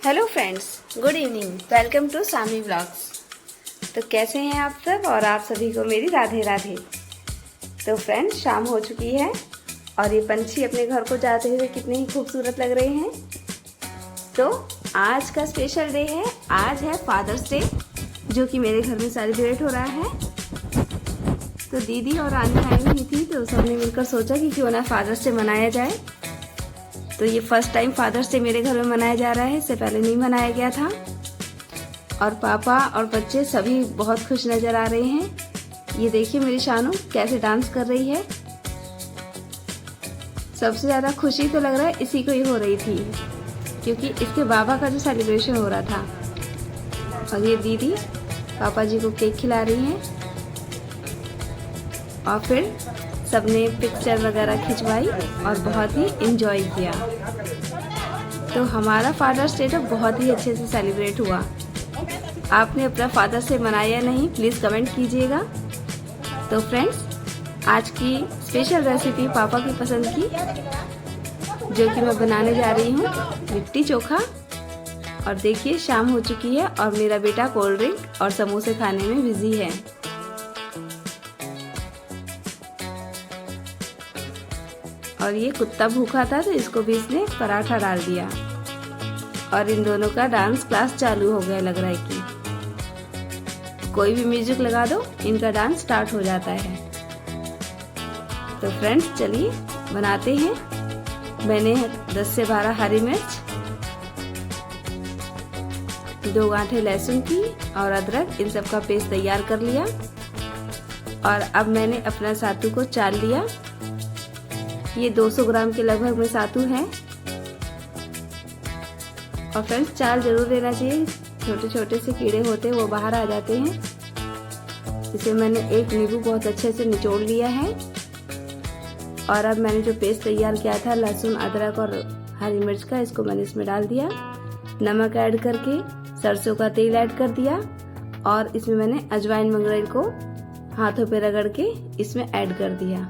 Hello friends, good evening. Welcome to Sami vlogs. तो कैसे हैं आप सब, और आप सभी को मेरी राधे राधे। तो फ्रेंड्स, शाम हो चुकी है और ये पंछी अपने घर को जाते हुए कितने ही खूबसूरत लग रहे हैं। तो आज का स्पेशल डे है, आज है फादर्स डे, जो कि मेरे घर में सेलिब्रेट हो रहा है। तो दीदी और रानी आई हुई थी, तो सबने मिलकर सोचा कि क्यों ना फादर्स डे मनाया जाए। तो ये फर्स्ट टाइम फादर्स डे मेरे घर में मनाया जा रहा है, इससे पहले नहीं मनाया गया था। और पापा और बच्चे सभी बहुत खुश नजर आ रहे हैं। ये देखिए मेरी शानू कैसे डांस कर रही है। सबसे ज्यादा खुशी तो लग रहा है इसी को ही हो रही थी, क्योंकि इसके बाबा का जो सेलिब्रेशन हो रहा था। और ये दीदी पापा जी को केक खिला रही हैं, और फिर सबने पिक्चर वगैरह खिंचवाई और बहुत ही एंजॉय किया। तो हमारा फादर्स डे तो बहुत ही अच्छे से सेलिब्रेट हुआ। आपने अपना फादर्स डे मनाया या नहीं, प्लीज़ कमेंट कीजिएगा। तो फ्रेंड्स, आज की स्पेशल रेसिपी पापा की पसंद की, जो कि मैं बनाने जा रही हूँ, लिट्टी चोखा। और देखिए शाम हो चुकी है और मेरा बेटा कोल्ड ड्रिंक और समोसे खाने में बिजी है। और ये कुत्ता भूखा था, तो इसको भी इसने पराठा डाल दिया। और इन दोनों का डांस क्लास चालू हो गया, लग रहा है कि कोई भी म्यूजिक लगा दो, इनका डांस स्टार्ट हो जाता है। तो फ्रेंड्स, चलिए बनाते हैं। मैंने 10 से 12 हरी मिर्च, 2 गांठें लहसुन की और अदरक, इन सब का पेस्ट तैयार कर लिया। और अब मैंने अपना सातू को चाल लिया। ये 200 ग्राम के लगभग में सातू है। और फ्रेंड्स, चाल जरूर लेना चाहिए, छोटे छोटे से कीड़े होते हैं वो बाहर आ जाते हैं। इसे मैंने एक नींबू बहुत अच्छे से निचोड़ लिया है। और अब मैंने जो पेस्ट तैयार किया था लहसुन, अदरक और हरी मिर्च का, इसको मैंने इसमें डाल दिया। नमक ऐड करके सरसों का तेल ऐड कर दिया। और इसमें मैंने अजवाइन मंगरेल को हाथों पे रगड़ के इसमें ऐड कर दिया।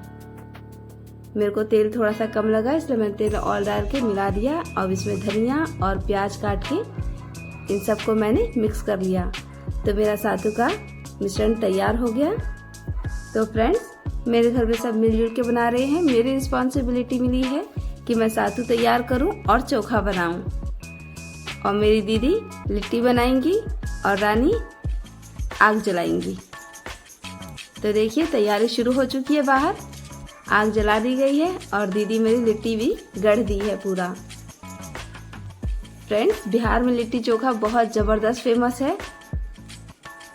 मेरे को तेल थोड़ा सा कम लगा, इसलिए मैंने तेल और डाल के मिला दिया। अब इसमें धनिया और प्याज काट के इन सबको मैंने मिक्स कर लिया। तो मेरा सातू का मिश्रण तैयार हो गया। तो फ्रेंड्स, मेरे घर में सब मिलजुल के बना रहे हैं। मेरी रिस्पॉन्सिबिलिटी मिली है कि मैं सातू तैयार करूं और चोखा बनाऊं। और मेरी दीदी लिट्टी बनाएंगी और रानी आग जलाएंगी। तो देखिए तैयारी शुरू हो चुकी है। बाहर आग जला दी गई है और दीदी मेरी लिट्टी भी गढ़ दी है पूरा। फ्रेंड्स, बिहार में लिट्टी चोखा बहुत जबरदस्त फेमस है।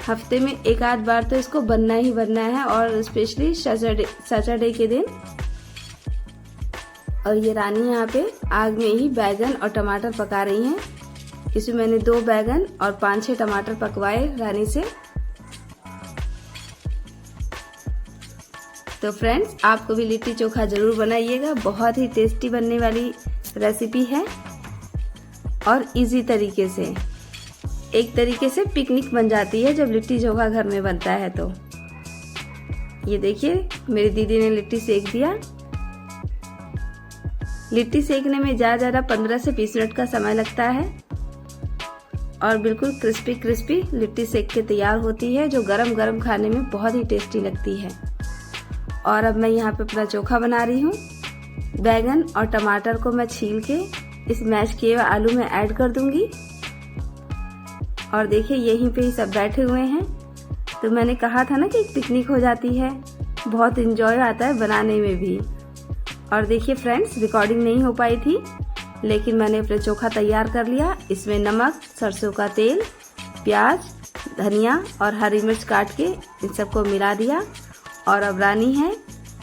हफ्ते में एक आध बार तो इसको बनना ही बनना है, और स्पेशली सैटरडे के दिन। और ये रानी यहाँ पे आग में ही बैगन और टमाटर पका रही हैं। इसमें मैंने 2 बैगन और 5-6 टमाटर पकवाए रानी से। तो फ्रेंड्स, आपको भी लिट्टी चोखा जरूर बनाइएगा, बहुत ही टेस्टी बनने वाली रेसिपी है और इजी तरीके से। एक तरीके से पिकनिक बन जाती है जब लिट्टी चोखा घर में बनता है। तो ये देखिए मेरी दीदी ने लिट्टी सेक दिया। लिट्टी सेकने में ज्यादा 15 से 20 मिनट का समय लगता है। और बिल्कुल क्रिस्पी क्रिस्पी लिट्टी सेक के तैयार होती है, जो गरम गरम खाने में बहुत ही टेस्टी लगती है। और अब मैं यहाँ पे अपना चोखा बना रही हूँ। बैगन और टमाटर को मैं छील के इस मैश किए हुए आलू में ऐड कर दूंगी। और देखिए यहीं पे ही सब बैठे हुए हैं। तो मैंने कहा था ना कि एक पिकनिक हो जाती है, बहुत एंजॉय आता है बनाने में भी। और देखिए फ्रेंड्स, रिकॉर्डिंग नहीं हो पाई थी, लेकिन मैंने अपना चोखा तैयार कर लिया। इसमें नमक, सरसों का तेल, प्याज, धनिया और हरी मिर्च काट के इन सबको मिला दिया। और अब रानी है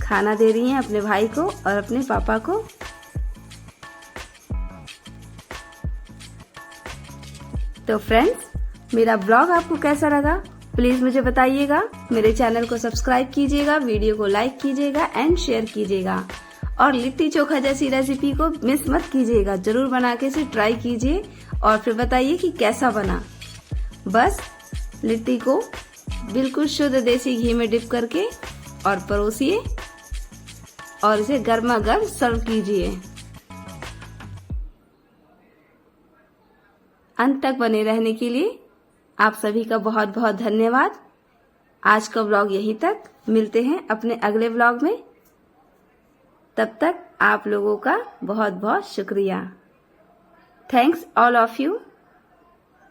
खाना दे रही हैं अपने भाई को और अपने पापा को। तो फ्रेंड्स, मेरा ब्लॉग आपको कैसा लगा प्लीज मुझे बताइएगा। मेरे चैनल को सब्सक्राइब कीजिएगा, वीडियो को लाइक कीजिएगा एंड शेयर कीजिएगा। और लिट्टी चोखा जैसी रेसिपी को मिस मत कीजिएगा, जरूर बना के इसे ट्राई कीजिए और फिर बताइए कि कैसा बना। बस लिट्टी को बिल्कुल शुद्ध देसी घी में डिप करके और परोसिए और इसे गर्मा गर्म सर्व कीजिए। अंत तक बने रहने के लिए आप सभी का बहुत बहुत धन्यवाद। आज का व्लॉग यहीं तक, मिलते हैं अपने अगले व्लॉग में। तब तक आप लोगों का बहुत बहुत शुक्रिया। Thanks all of you.